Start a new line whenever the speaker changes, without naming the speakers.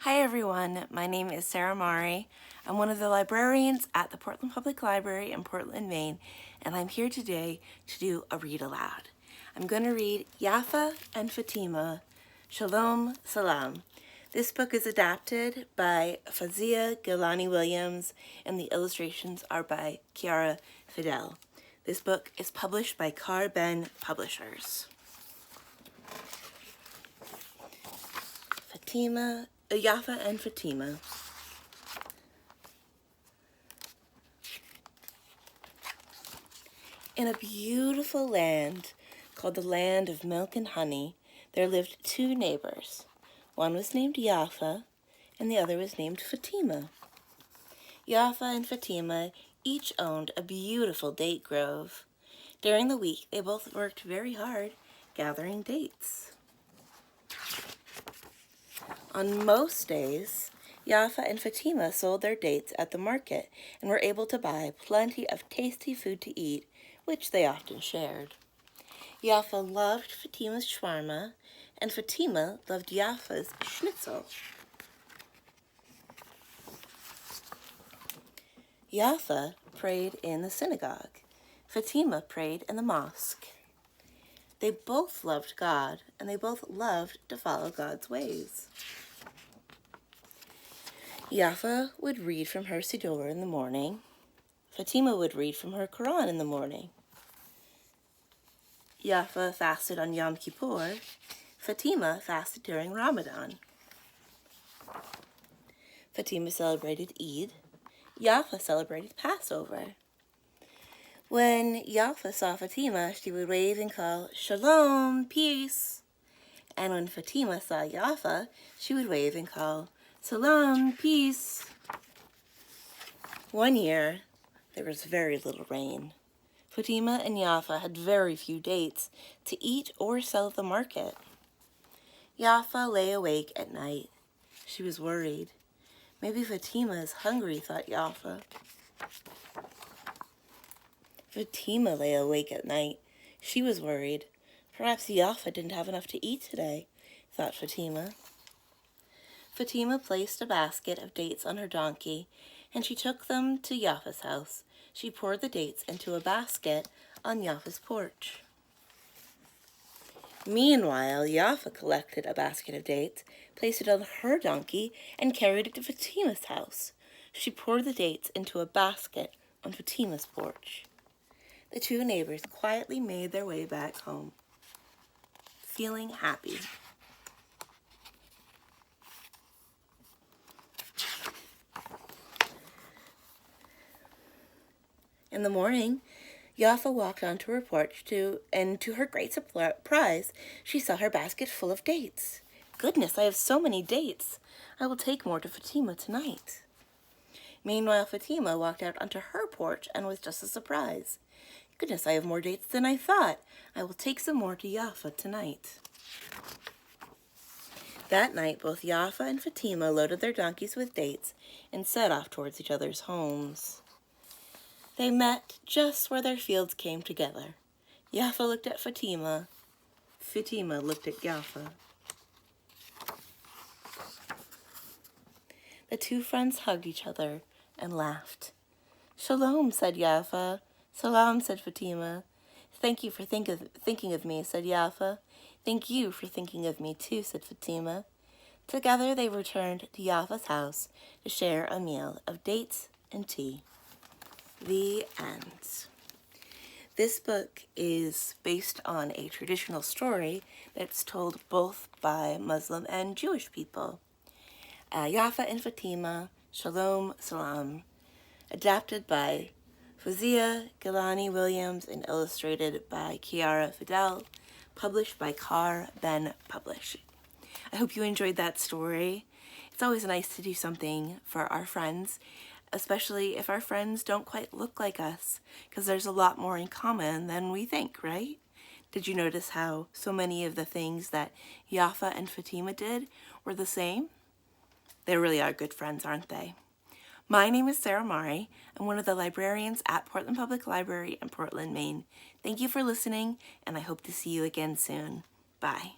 Hi everyone, my name is Sarah Mari. I'm one of the librarians at the Portland Public Library in Portland, Maine, and I'm here today to do a read aloud. I'm going to read Yaffa and Fatima, Shalom, Salaam. This book is adapted by Fawzia Gilani-Williams and the illustrations are by Chiara Fedele. This book is published by Ben Publishers. Yaffa and Fatima. In a beautiful land called the land of milk and honey, there lived two neighbors. One was named Yaffa, and the other was named Fatima. Yaffa and Fatima each owned a beautiful date grove. During the week, they both worked very hard gathering dates. On most days, Yaffa and Fatima sold their dates at the market and were able to buy plenty of tasty food to eat, which they often shared. Yaffa loved Fatima's shawarma, and Fatima loved Yaffa's schnitzel. Yaffa prayed in the synagogue. Fatima prayed in the mosque. They both loved God, and they both loved to follow God's ways. Yaffa would read from her Siddur in the morning. Fatima would read from her Quran in the morning. Yaffa fasted on Yom Kippur. Fatima fasted during Ramadan. Fatima celebrated Eid. Yaffa celebrated Passover. When Yaffa saw Fatima, she would wave and call, "Shalom, peace." And when Fatima saw Yaffa, she would wave and call, "Salaam, peace." One year, there was very little rain. Fatima and Yaffa had very few dates to eat or sell at the market. Yaffa lay awake at night. She was worried. Maybe Fatima is hungry, thought Yaffa. Fatima lay awake at night. She was worried. Perhaps Yaffa didn't have enough to eat today, thought Fatima. Fatima placed a basket of dates on her donkey, and she took them to Yaffa's house. She poured the dates into a basket on Yaffa's porch. Meanwhile, Yaffa collected a basket of dates, placed it on her donkey, and carried it to Fatima's house. She poured the dates into a basket on Fatima's porch. The two neighbors quietly made their way back home, feeling happy. In the morning, Yaffa walked onto her porch and to her great surprise, she saw her basket full of dates. "Goodness, I have so many dates. I will take more to Fatima tonight." Meanwhile, Fatima walked out onto her porch and was just as surprised. "Goodness, I have more dates than I thought. I will take some more to Yaffa tonight." That night, both Yaffa and Fatima loaded their donkeys with dates and set off towards each other's homes. They met just where their fields came together. Yaffa looked at Fatima. Fatima looked at Yaffa. The two friends hugged each other and laughed. "Shalom," said Yaffa. "Salaam," said Fatima. "Thank you for thinking of me," said Yaffa. "Thank you for thinking of me too," said Fatima. Together they returned to Yaffa's house to share a meal of dates and tea. The end. This book is based on a traditional story that's told both by Muslim and Jewish people. Yaffa and Fatima, Shalom, Salaam, adapted by Fawzia Gilani-Williams and illustrated by Chiara Fedele, published by Ben Publishing. I hope you enjoyed that story. It's always nice to do something for our friends, especially if our friends don't quite look like us, because there's a lot more in common than we think, right? Did you notice how so many of the things that Yaffa and Fatima did were the same? They really are good friends, aren't they? My name is Sarah Mari. I'm one of the librarians at Portland Public Library in Portland, Maine. Thank you for listening, and I hope to see you again soon. Bye.